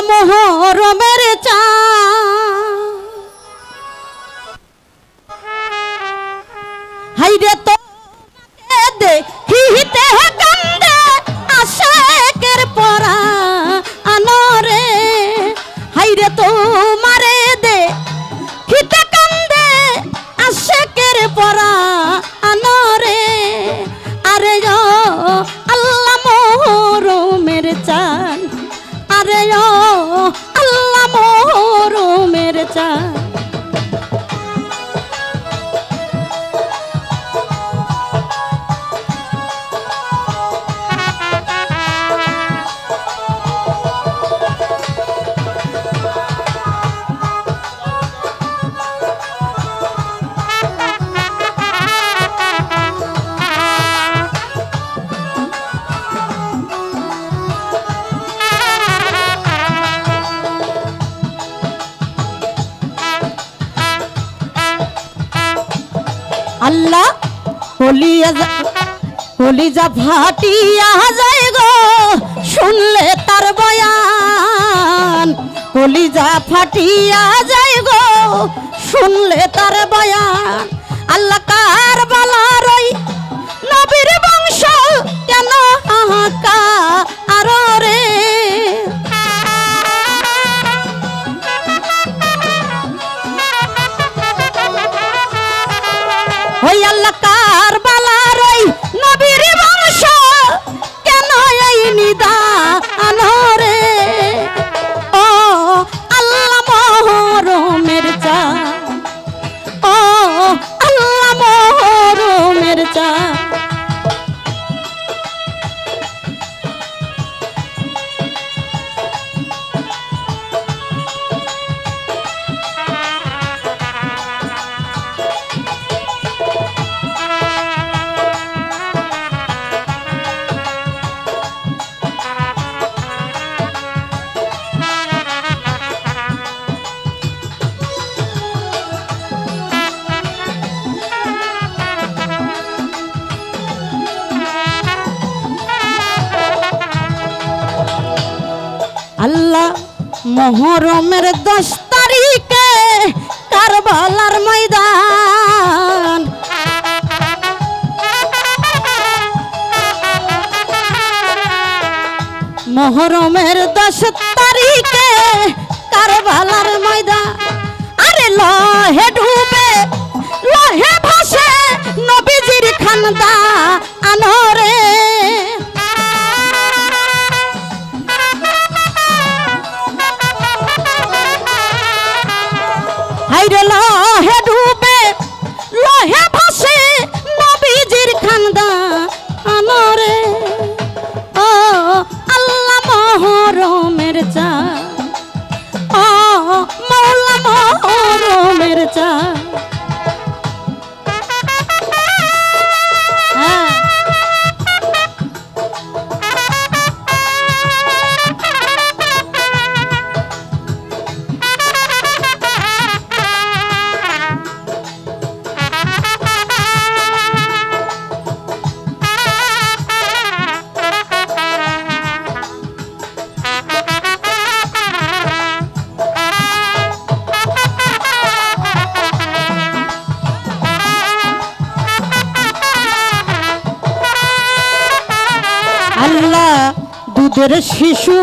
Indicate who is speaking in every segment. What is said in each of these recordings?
Speaker 1: মোহরমের হাইরে তো দেখিতে কান্দে আশেকের পরা আনরে হাইরে তো মারে দেখিতে কান্দে আশেকের পরা আনরে আরে ও আল্লাহ মোহরমের চান আরে ও আল্লাহ মোহরমের চান আল্লাহ কলিজা ফাটিয়া যায় গো শুনলে তার বয়ান কলিজা ফাটিয়া যায় গো শুনলে তার বয়ান আল্লাহ কারবালার ওই নবীর বংশ কেন হাহাকার রে ওই আল্লাহ কারবালার ওই নবীর বংশ কেন এই নিদান রে ও আল্লাহ মোহরমের চান ও আল্লাহ মোহরমের চান আল্লাহ মোহরমের 10 তারিখে কারবালার ময়দান মোহরমের 10 তারিখে কারবালার ময়দান আরে লহে ডুবে লহে ভাসে নবীজির খানদান আনরে হাইরে লহে ডুবে লহে ভাসে নবীজির খানদান আনরে ও আল্লাহ মোহরমের চান ও মওলা মোহরমের চান আল্লাহ দুধের শিশু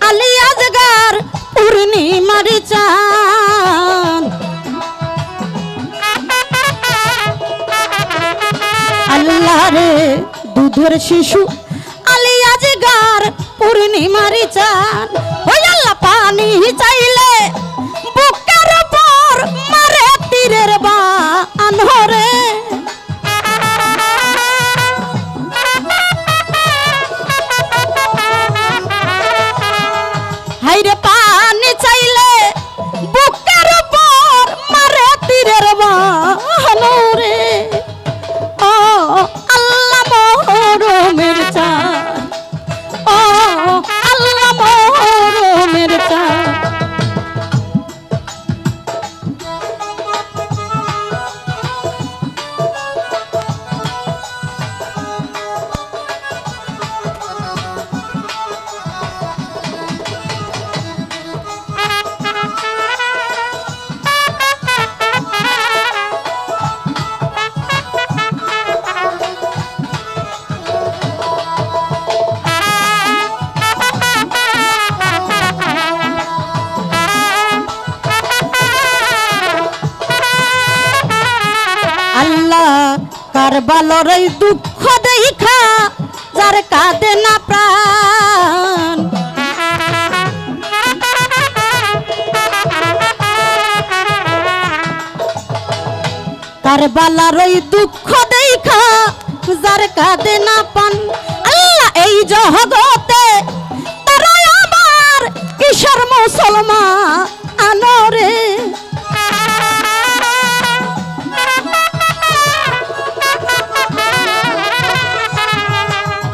Speaker 1: আলী আজগার পূর্ণিমার চাঁদ আল্লাহ রে দুধের শিশু আলী আজগার পূর্ণিমার চাঁদ ওই আল্লাহ পানি চাইলে বুকের উপর মারে তীরের বান রে হাইরে পানি চাইলে বুকের উপর মারে তীরের বান রে ও আল্লাহ মোহরমের চান ও আল্লাহ মোহরমের চান কারবালার এই দুঃখ দেখা যার কাঁদে না প্রাণ কারবালার এই দুঃখ দেখা যার কাঁদে না পান আল্লাহ এই জগতে তারা আবার কিশোর মুসলমান আনরে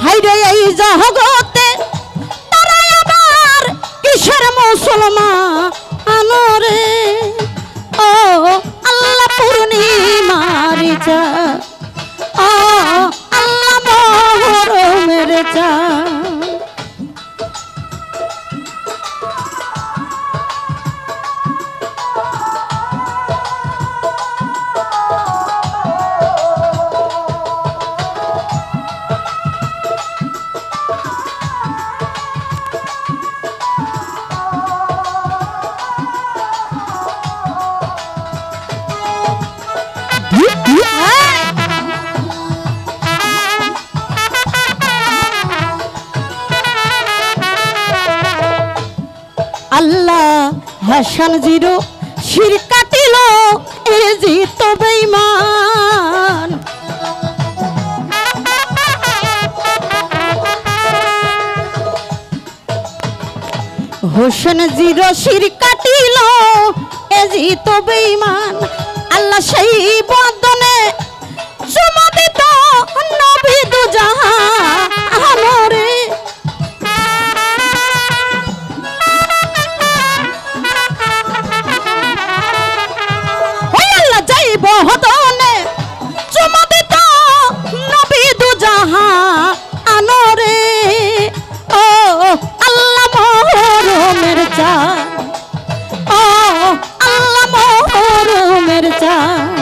Speaker 1: হাইরে এই জগতে তারা আবার কিশোর মুসলমান আনরে ও আল্লাহ পূর্ণিমার চা ও আল্লাহ মহরমের চা আল্লাহ হাসান জিরো শির কাটিল এ জিত বেঈমান হোসেন জিরো শির কাটিল এ জিত বেঈমান আল্লাহ সেই বদনে জমা দিত নবী দুজাহান রে বহদনে চুমা দিত নবী দুজাহান আনরে ও আল্লাহ মহরমের চাঁদ ও আল্লাহ মহরমের চাঁদ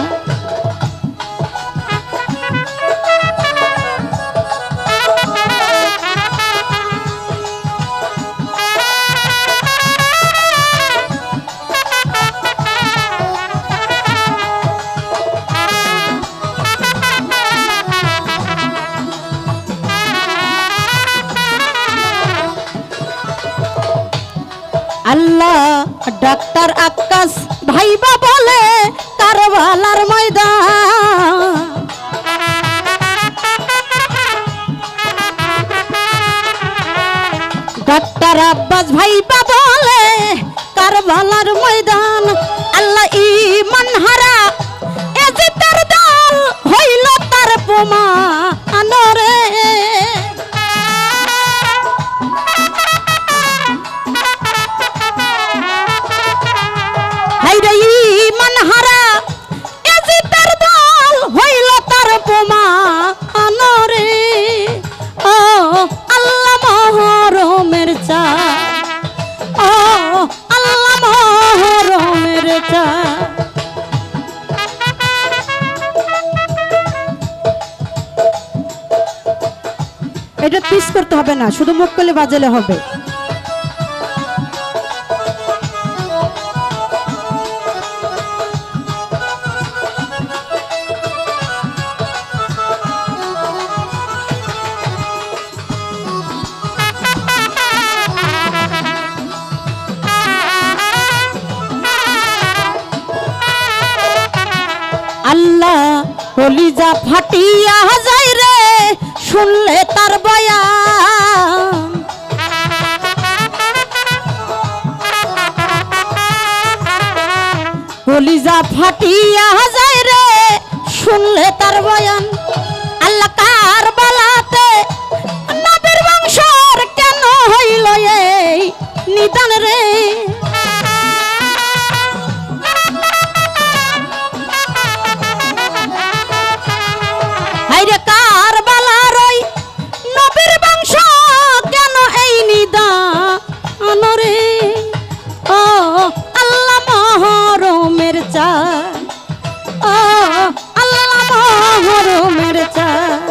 Speaker 1: আল্লাহ ডাক্তার আকাশ ভাইবা বলে কারবালার ময়দান ডাক্তার আব্বাস ভাইবা বলে কারবালার ময়দান আল্লাহ ঈমান হারা এজিতের দল হইল তার প্রমাণ রে ঈমান হারা এজিতের দল হইল তার প্রমাণ রে ও আল্লাহ মহরমের চাঁদ ও আল্লাহ মহরমের চাঁদ এটা পিস করতে হবে না শুধু মুখ করলে বাজালে হবে আল্লাহ কলিজা ফাটিয়া যায় রে শুনলে তার বয়ান কলিজা ফাটিয়া যায় রে শুনলে তার বয়ান আল্লাহ কারবালাতে নবীর বংশর কেন হইল এই নিদান রে হাইরে কারবালার ওই নবীর বংশ কেন এই নিদান রে ও আল্লাহ মহরমের চাঁদ ও আল্লাহ মহরমের চাঁদ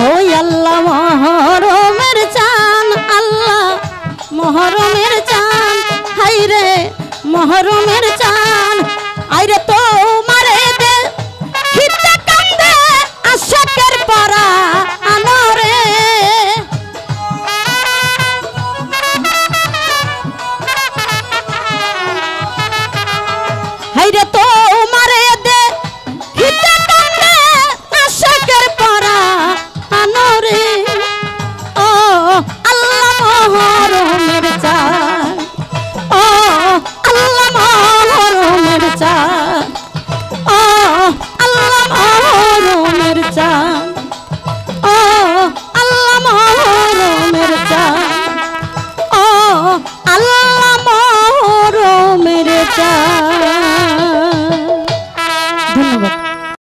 Speaker 1: ওই আল্লাহ মহরমের চাঁদ আল্লাহ মহরমের চাঁদ হাইরে মহরমের চাঁদ আইরে তো মারে দে হিতে কান্দ চাই